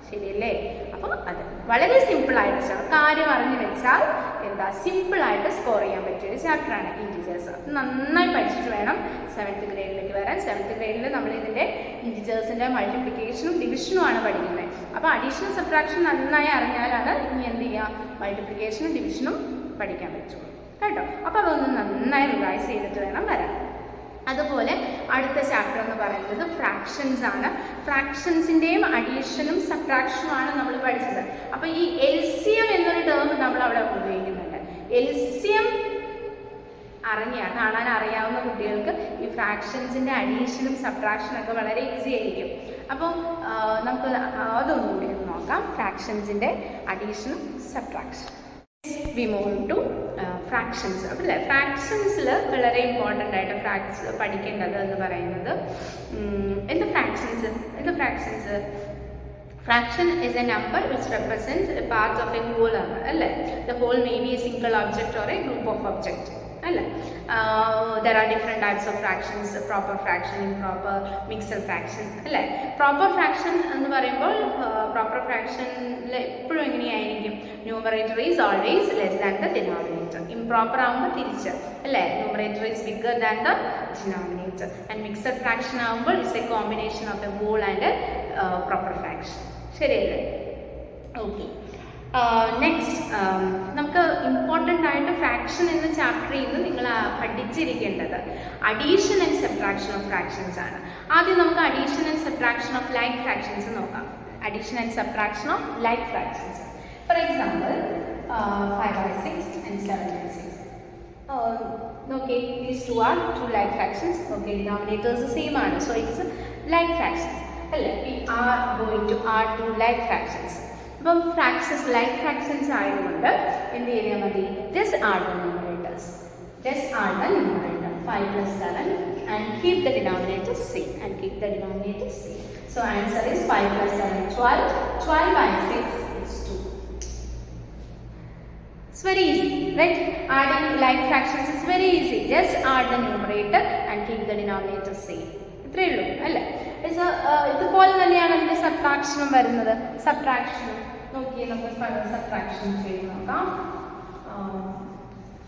ശരിയല്ലേ? അപ്പോൾ അത് വളരെ സിമ്പിളായിട്ട് കാര്യം അറിഞ്ഞു വെച്ചാൽ എന്താ സിമ്പിളായിട്ട് സ്കോർ ചെയ്യാൻ പറ്റിയൊരു ചാപ്റ്ററാണ് ഇൻറ്റിജേഴ്സ്. അത് നന്നായി പഠിച്ചിട്ട് വേണം 7th ഗ്രേഡിലേക്ക് വരാൻ. 7th ഗ്രേഡിൽ നമ്മൾ ഇതിൻ്റെ ഇൻറ്റിജേഴ്സിൻ്റെ മൾട്ടിപ്ലിക്കേഷനും ഡിവിഷനും ആണ് പഠിക്കുന്നത്. അപ്പോൾ അഡീഷണൽ സബ്ട്രാക്ഷൻ നന്നായി അറിഞ്ഞാലാണ് ഇനി എന്ത് ചെയ്യുക? മൾട്ടിപ്ലിക്കേഷനും ഡിവിഷനും പഠിക്കാൻ പറ്റുള്ളൂ കേട്ടോ. അപ്പോൾ അതൊന്ന് നന്നായി റിവൈസ് ചെയ്തിട്ട് വേണം വരാൻ. അതുപോലെ അടുത്ത ചാപ്റ്റർ എന്ന് പറയുന്നത് ഫ്രാക്ഷൻസ് ആണ്. ഫ്രാക്ഷൻസിൻ്റെയും അഡീഷനും സബ്ട്രാക്ഷനുമാണ് നമ്മൾ പഠിച്ചത്. അപ്പോൾ ഈ LCM എന്നൊരു ടേം നമ്മൾ അവിടെ ഉപയോഗിക്കുന്നുണ്ട്. LCM കാണാൻ അറിയാവുന്ന കുട്ടികൾക്ക് ഈ ഫ്രാക്ഷൻസിൻ്റെ അഡീഷനും സബ്ട്രാക്ഷനൊക്കെ വളരെ ഈസി ആയിരിക്കും. അപ്പോൾ നമുക്ക് അതൊന്നുകൂടി നോക്കാം, ഫ്രാക്ഷൻസിൻ്റെ അഡീഷനും subtraction. We move to fractions. അല്ലേ, ഫ്രാക്ഷൻസിൽ വളരെ ഇമ്പോർട്ടൻ്റ് ആയിട്ട് പഠിക്കേണ്ടത് എന്ന് പറയുന്നത് fractions Fraction is a number which represents a part of a whole number. The whole may be a single object or a group of objects. There are different types of fractions: proper fraction, improper, mixed fraction. Proper fraction എന്ന് പറയുമ്പോൾ proper fraction എപ്പോഴും എങ്ങനെയായിരിക്കും? Numerator is always less than the denominator. Improper ആകുമ്പോൾ തിരിച്ച് numerator is bigger than the denominator. And mixed fraction ആകുമ്പോൾ is a combination of a whole and a proper fraction. ശരിയല്ലേ? Okay. Next നമുക്ക് important ആയിട്ട് fraction എന്ന ചാപ്റ്ററിൽ നിന്ന് നിങ്ങൾ പഠിച്ചിരിക്കേണ്ടത് addition and subtraction of fractions ആണ്. ആദ്യം നമുക്ക് addition and subtraction of like fractions നോക്കാം. Addition and subtraction of like fractions. For example 5/6 and 7/6. Okay, these two are two like fractions. Okay, denominators the same ആണ്. So it's like fractions. We are going to add two like fractions. അപ്പം fractions like fractions ആയതുകൊണ്ട് എന്ത് ചെയ്താൽ മതി? Just add the numerators. Just add the numerator 5 + 7 and keep the denominator same and keep the denominator same. So answer is 5 + 7 12. 12/6 is 2. It's very easy, right? Adding like fractions is very easy. Just add the numerator and keep the denominator same. ഇത്രയേ ഉള്ളൂ അല്ലേ? ഇതുപോലെ തന്നെയാണ് അതിൻ്റെ സബ്ട്രാക്ഷനും വരുന്നത്. സബ്ട്രാക്ഷനും നോക്കിയേ, നമുക്ക് subtraction ചെയ്ത് നോക്കാം.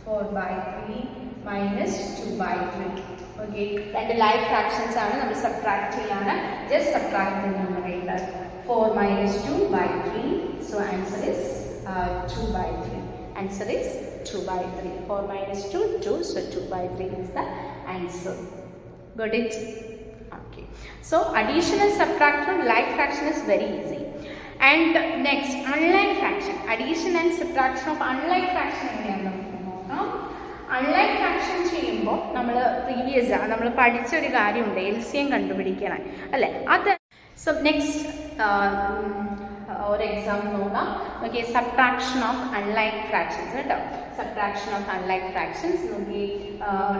4/3 - 2/3. ഓക്കെ, രണ്ട് ലൈക്ക് ഫ്രാക്ഷൻസ് ആണ് നമ്മൾ സബ്ട്രാക്ട് ചെയ്യാണ്. Just subtract the numerator. 4 - 2/3. So answer is 2/3. Answer is 2/3. 4 - 2, 2. So 2/3 is the answer. Got it? Okay. So addition and subtraction of like fraction is very easy. And next, unlike fraction. Addition and subtraction of unlike fraction എങ്ങനെയാണ് നമുക്ക് നോക്കാം. unlike fraction ചെയ്യുമ്പോൾ നമ്മൾ നമ്മൾ പഠിച്ചൊരു കാര്യമുണ്ട്, LCM കണ്ടുപിടിക്കണം അല്ലേ? അത് സോ നെക്സ്റ്റ് ഒരു എക്സാമ്പിൾ നോക്കാം. Okay, subtraction of unlike fractions കേട്ടോ. സബ്ട്രാക്ഷൻ ഓഫ് അൺലൈക്ക് ഫ്രാക്ഷൻസ് നോക്കി,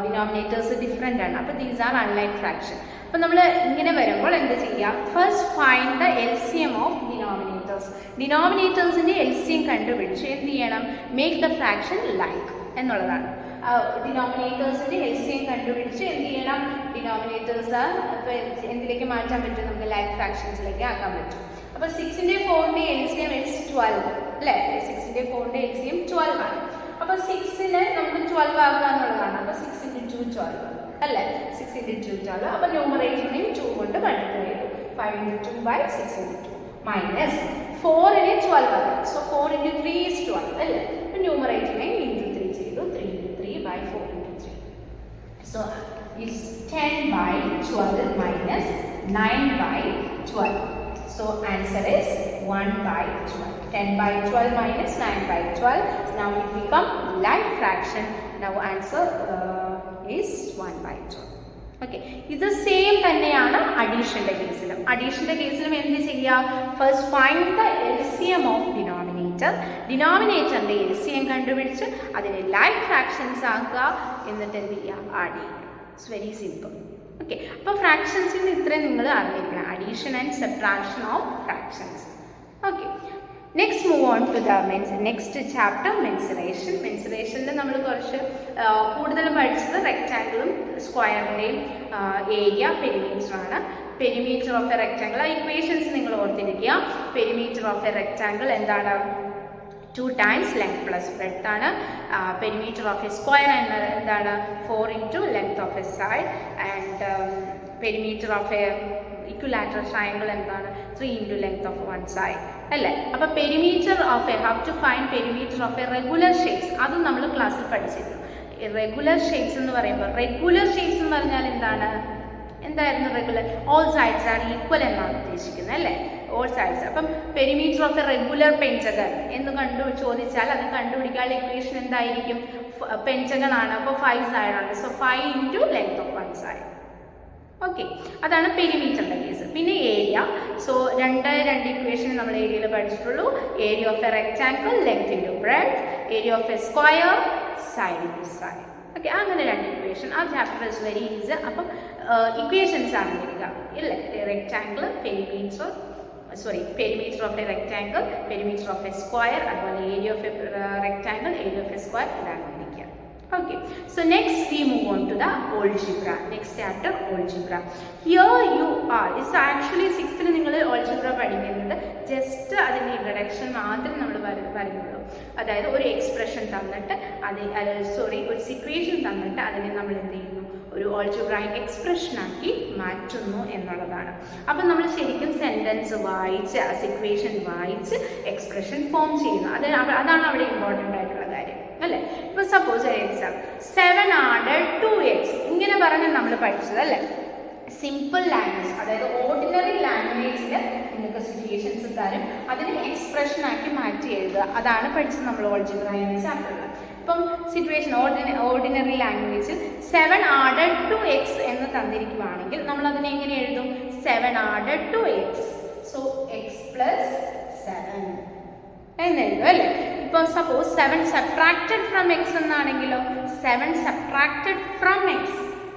ഡിനോമിനേറ്റേഴ്സ് ഡിഫറെൻ്റ് ആണ്. അപ്പോൾ ദീസ് ആർ അൺലൈക്ക് ഫ്രാക്ഷൻ. അപ്പോൾ നമ്മൾ ഇങ്ങനെ വരുമ്പോൾ എന്ത് ചെയ്യുക? First find the LCM of denominators. ഡിനോമിനേറ്റേഴ്സിൻ്റെ LCM കണ്ടുപിടിച്ച് എന്ത് ചെയ്യണം? മേക്ക് ദ ഫ്രാക്ഷൻ ലൈക്ക് എന്നുള്ളതാണ്. ഡിനോമിനേറ്റേഴ്സിൻ്റെ LCM കണ്ടുപിടിച്ച് എന്ത് ചെയ്യണം? ഡിനോമിനേറ്റേഴ്സ് ഇപ്പോൾ എന്തിലേക്ക് മാറ്റാൻ പറ്റും? നമുക്ക് ലൈക്ക് ഫ്രാക്ഷൻസിലേക്ക് ആക്കാൻ പറ്റും. അപ്പോൾ 6ൻ്റെ 4ൻ്റെ LCM is 12 അല്ലേ? 6ൻ്റെ 4ൻ്റെ LCM 12 ആണ്. അപ്പോൾ 6നെ നമുക്ക് 12 ആക്കുക എന്നുള്ളതാണ്. അപ്പോൾ 6 × 2 12 അല്ലേ? 6 × 2 12. അപ്പോൾ ന്യൂമറേറ്ററിനെയും 2 കൊണ്ട് മൾട്ടിപ്ലൈ ചെയ്തു. 5 × 2/6 × 2 മൈനസ് 4നെ 12 ആണ്. സോ 4 × 3 is 12 അല്ലേ? അപ്പോൾ ന്യൂമറേറ്ററിനെയും × 3 ചെയ്തു. 3 × 3/4 × 3. So is 10/12 minus 9/12. So answer is 1/12. 10/12 minus 9/12. Now it become like fraction. Now answer is 1/12. Okay. ഇത് സെയിം തന്നെയാണ് അഡീഷൻ്റെ കേസിലും. അഡീഷൻ്റെ കേസിലും എന്ത് ചെയ്യുക? First find the LCM of denominator. ഡിനോമിനേറ്ററിൻ്റെ LCM കണ്ടുപിടിച്ച് അതിനെ ലൈക്ക് ഫ്രാക്ഷൻസ് ആക്കുക. എന്നിട്ട് എന്ത് ചെയ്യുക? ആഡ് ചെയ്യുക. It's very simple. ഓക്കെ, അപ്പോൾ ഫ്രാക്ഷൻസിൽ നിന്ന് ഇത്രയും നിങ്ങൾ അറിഞ്ഞിരിക്കണം. Addition and subtraction of fractions. Okay, next move on to the next chapter mensuration. മെൻസുറേഷനിൽ നമ്മൾ കുറച്ച് കൂടുതലും പഠിച്ചത് റെക്റ്റാങ്കിളും സ്ക്വയറിൻ്റെയും ഏരിയ, പെരിമീറ്ററാണ്. പെരിമീറ്റർ ഓഫ് എ റെക്റ്റാങ്കിൾ, ആ ഇക്വേഷൻസ് നിങ്ങൾ ഓർത്തിരിക്കുക. പെരിമീറ്റർ ഓഫ് എ റെക്റ്റാങ്കിൾ എന്താണ്? 2 times length plus breadth ആണ്. പെരിമീറ്റർ ഓഫ് എ സ്ക്വയർ എന്താണ്? 4 × length of a side. And perimeter of a equilateral triangle എന്താണ്? 3 × length of one side അല്ലേ? അപ്പോൾ perimeter of a, how to find perimeter of a regular shapes, അതും നമ്മൾ ക്ലാസ്സിൽ പഠിച്ചിരുന്നു. Regular shapes എന്ന് പറയുമ്പോൾ, റെഗുലർ ഷേപ്സ് എന്ന് പറഞ്ഞാൽ എന്താണ്? എന്തായിരുന്നു regular? All sides are equal എന്നാണ് ഉദ്ദേശിക്കുന്നത് അല്ലേ? All sides. അപ്പം perimeter of a regular pentagon എന്ന് ചോദിച്ചാൽ അത് കണ്ടുപിടിക്കാനുള്ള ഇക്വേഷൻ എന്തായിരിക്കും? പെൻറ്റഗൺ ആണ്, അപ്പോൾ 5 സൈഡാണ്. So 5 × length of one side. ഓക്കെ, അതാണ് പെരിമീറ്ററിൻ്റെ കേസ്. പിന്നെ ഏരിയ. സോ രണ്ട് ഇക്വേഷൻ നമ്മൾ ഏരിയയിൽ പഠിച്ചിട്ടുള്ളൂ. Area of a rectangle, length × breadth. Area of a square, side × side. Okay, അങ്ങനെ 2 ഇക്വേഷൻ. ആ ചാപ്റ്റർ ഇസ് വെരി ഈസി. അപ്പം ഇക്വേഷൻസ് ആണ് വരിക ഇല്ലേ? Rectangle, perimeter, perimeter of a rectangle, perimeter of a square, അതുപോലെ area of a rectangle, area of a square, ഇതാണ് പഠിക്കുക. Okay, so next we move on to the algebra. Next chapter, algebra. Here you are. It's actually 6th നിങ്ങൾ algebra പഠിക്കുന്നത് just അതിൻ്റെ introduction മാത്രമേ നമ്മൾ പറയുന്നുള്ളൂ. അതായത് ഒരു എക്സ്പ്രഷൻ തന്നിട്ട് ഒരു സിറ്റുവേഷൻ തന്നിട്ട് അതിനെ നമ്മൾ എന്ത് ചെയ്യുന്നു, ഒരു ഓൾജിബ്രായിക് എക്സ്പ്രഷനാക്കി മാറ്റുന്നു എന്നുള്ളതാണ്. അപ്പം നമ്മൾ ശരിക്കും സെൻറ്റൻസ് വായിച്ച് ആ സിറ്റുവേഷൻ വായിച്ച് എക്സ്പ്രഷൻ ഫോം ചെയ്യുന്നു. അതാണ് അവിടെ ഇമ്പോർട്ടൻ്റ് ആയിട്ടുള്ള കാര്യം അല്ലേ. ഇപ്പോൾ സപ്പോസ് എക്സാം 7 added 2x ഇങ്ങനെ പറഞ്ഞ് നമ്മൾ പഠിച്ചത് അല്ലേ. സിമ്പിൾ ലാംഗ്വേജ്, അതായത് ഓർഡിനറി ലാംഗ്വേജിൽ നിങ്ങൾക്ക് സിറ്റുവേഷൻസ് തരും, അതിനെ എക്സ്പ്രഷനാക്കി മാറ്റി എഴുതുക. അതാണ് പഠിച്ചത് നമ്മൾ ഓൾജിബ്ര എന്ന ചാപ്റ്ററിൽ. ഇപ്പം സിറ്റുവേഷൻ ഓർഡിനറി ലാംഗ്വേജിൽ 7 added 2x എന്ന് തന്നിരിക്കുകയാണെങ്കിൽ നമ്മൾ അതിനെ എങ്ങനെ എഴുതും? 7 added 2x, so x plus 7 എന്നെഴുതും അല്ലേ. ഇപ്പോൾ suppose 7 subtracted from x എന്നാണെങ്കിലോ 7 subtracted from x,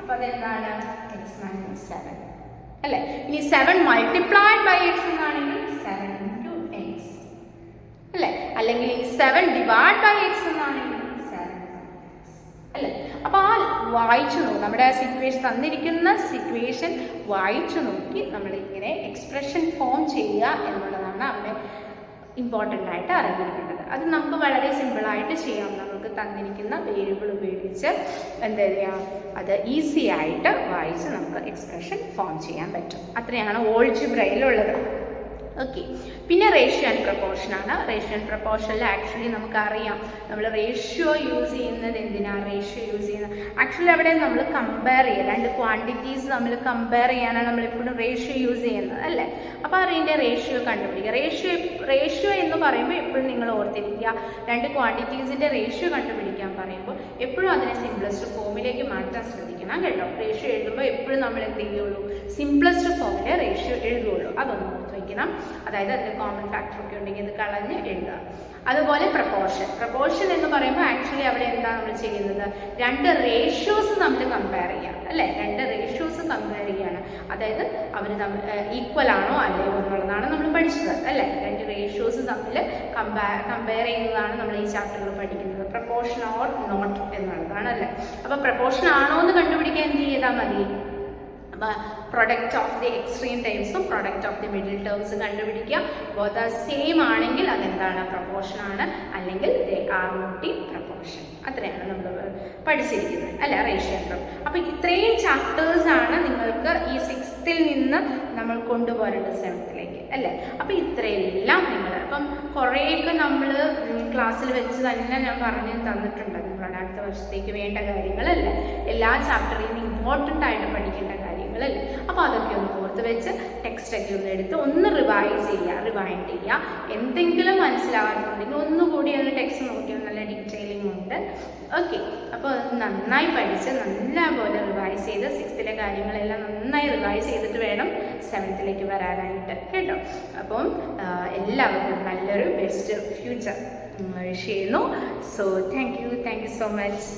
അപ്പോൾ അതെന്താണ്? x minus 7 അല്ലേ. ഇനി 7 multiplied by x എന്നാണെങ്കിൽ 7 into x അല്ലേ. അല്ലെങ്കിൽ ഈ 7 divided by x എന്നാണെങ്കിൽ 7 അല്ലേ. അപ്പോൾ ആ വായിച്ചു നോക്കും, നമ്മുടെ ആ സിറ്റുവേഷൻ തന്നിരിക്കുന്ന സിറ്റുവേഷൻ വായിച്ചു നോക്കി നമ്മൾ ഇങ്ങനെ എക്സ്പ്രഷൻ ഫോം ചെയ്യുക എന്നുള്ളതാണ് അവിടെ ഇമ്പോർട്ടൻ്റ് ആയിട്ട് അറിഞ്ഞിരിക്കേണ്ടത്. അത് നമുക്ക് വളരെ സിമ്പിളായിട്ട് ചെയ്യാം. നമുക്ക് തന്നിരിക്കുന്ന വേരിയബിൾ ഉപയോഗിച്ച് എന്താ ചെയ്യുക, അത് ഈസി ആയിട്ട് വായിച്ച് നമുക്ക് എക്സ്പ്രഷൻ ഫോം ചെയ്യാൻ പറ്റും. അത്രയാണ് ഓൾജിബ്രയിലുള്ളത്. ഓക്കെ, പിന്നെ റേഷ്യോ ആൻഡ് പ്രപ്പോർഷനാണ്. റേഷ്യോ ആൻഡ് പ്രപ്പോർഷനിൽ ആക്ച്വലി നമുക്കറിയാം നമ്മൾ റേഷ്യോ യൂസ് ചെയ്യുന്നത് എന്തിനാണ്? റേഷ്യോ യൂസ് ചെയ്യുന്നത് ആക്ച്വലി അവിടെ നമ്മൾ കമ്പയർ ചെയ്യുക, രണ്ട് ക്വാണ്ടിറ്റീസ് നമ്മൾ കമ്പയർ ചെയ്യാനാണ് നമ്മളെപ്പോഴും റേഷ്യോ യൂസ് ചെയ്യുന്നത് അല്ലേ. അപ്പോൾ അതിൻ്റെ റേഷ്യോ കണ്ടുപിടിക്കുക. റേഷ്യോ എന്ന് പറയുമ്പോൾ എപ്പോഴും നിങ്ങൾ ഓർത്തിരിക്കുക, രണ്ട് ക്വാണ്ടിറ്റീസിൻ്റെ റേഷ്യോ കണ്ടുപിടിക്കാൻ പറയുമ്പോൾ എപ്പോഴും അതിനെ സിംപ്ലസ്റ്റ് ഫോമിലേക്ക് മാറ്റാൻ ശ്രദ്ധിക്കണം കേട്ടോ. റേഷ്യോ എഴുതുമ്പോൾ എപ്പോഴും നമ്മൾ എന്ത് ചെയ്യുള്ളൂ, സിംപ്ലസ്റ്റ് ഫോമിലെ റേഷ്യോ എഴുതുകയുള്ളൂ. അതൊന്ന് ഓർത്ത് വയ്ക്കണം. അതായത് അതിൽ കോമൺ ഫാക്ടർ ഒക്കെ ഉണ്ടെങ്കിൽ ഇത് കളഞ്ഞ് എഴുതുക. അതുപോലെ പ്രപ്പോർഷൻ എന്ന് പറയുമ്പോൾ ആക്ച്വലി അവിടെ എന്താ നമ്മൾ ചെയ്യുന്നത്, രണ്ട് റേഷ്യോസ് നമ്മൾ കമ്പയർ ചെയ്യാം അല്ലേ. രണ്ട് റേഷ്യോസ് കമ്പയർ ചെയ്യാണ്, അതായത് അവർ തമ്മിൽ ഈക്വൽ ആണോ അല്ലയോ എന്നുള്ളതാണ് നമ്മൾ പഠിച്ചത് അല്ലേ. രണ്ട് റേഷ്യോസ് തമ്മിൽ കമ്പയർ ചെയ്യുന്നതാണ് നമ്മൾ ഈ ചാപ്റ്ററിൽ പഠിക്കുന്നത്. പ്രപ്പോർഷൻ ഓർ നോട്ട് എന്നുള്ളതാണ് അല്ലേ. അപ്പോൾ പ്രപ്പോർഷൻ ആണോ എന്ന് കണ്ടുപിടിക്കാൻ എന്ത് ചെയ്താൽ മതി, പ്രൊഡക്റ്റ് ഓഫ് ദി എക്സ്ട്രീം ടേംസും product of the middle terms കണ്ടുപിടിക്കുക. ബോത്ത് ആർ സെയിം ആണെങ്കിൽ അതെന്താണ്, പ്രപ്പോർഷൻ ആണ്. അല്ലെങ്കിൽ they are not in proportion. അത്രയാണ് നമ്മൾ പഠിച്ചിരിക്കുന്നത് അല്ല, റേഷ്യോ ആൻഡ് പ്രപ്പോർഷൻ. അപ്പോൾ ഇത്രയും ചാപ്റ്റേഴ്സാണ് നിങ്ങൾക്ക് ഈ 6th നിന്ന് നമ്മൾ കൊണ്ടുപോരേണ്ടത് 7th അല്ലേ. അപ്പോൾ ഇത്രയെല്ലാം നിങ്ങൾ അപ്പം കുറേയൊക്കെ നമ്മൾ ക്ലാസ്സിൽ വെച്ച് തന്നെ ഞാൻ പറഞ്ഞു തന്നിട്ടുണ്ട് നിങ്ങളുടെ അടുത്ത വർഷത്തേക്ക് വേണ്ട കാര്യങ്ങളല്ലേ, എല്ലാ ചാപ്റ്ററിൽ നിന്ന് ഇമ്പോർട്ടൻ്റ് ആയിട്ട് പഠിക്കേണ്ട കാര്യങ്ങളല്ലേ. അപ്പോൾ അതൊക്കെ ഒന്ന് ഓർത്ത് വെച്ച് ടെക്സ്റ്റൊക്കെ ഒന്ന് എടുത്ത് ഒന്ന് റിവൈൻഡ് ചെയ്യുക. എന്തെങ്കിലും മനസ്സിലാവാത്തുണ്ടെങ്കിൽ ഒന്നുകൂടി ഒന്ന് ടെക്സ്റ്റ് നോക്കിയാൽ നല്ല ഡീറ്റെയിലിംഗ് ഉണ്ട്. ഓക്കെ, അപ്പോൾ അത് നന്നായി പഠിച്ച് നല്ലപോലെ റിവൈസ് ചെയ്ത് 6th കാര്യങ്ങളെല്ലാം നന്നായി റിവൈസ് ചെയ്തിട്ട് വേണം 7th വരാനായിട്ട് കേട്ടോ. അപ്പം എല്ലാവർക്കും നല്ലൊരു ബെസ്റ്റ് ഫ്യൂച്ചർ വിഷ് ചെയ്യുന്നു. So thank you so much.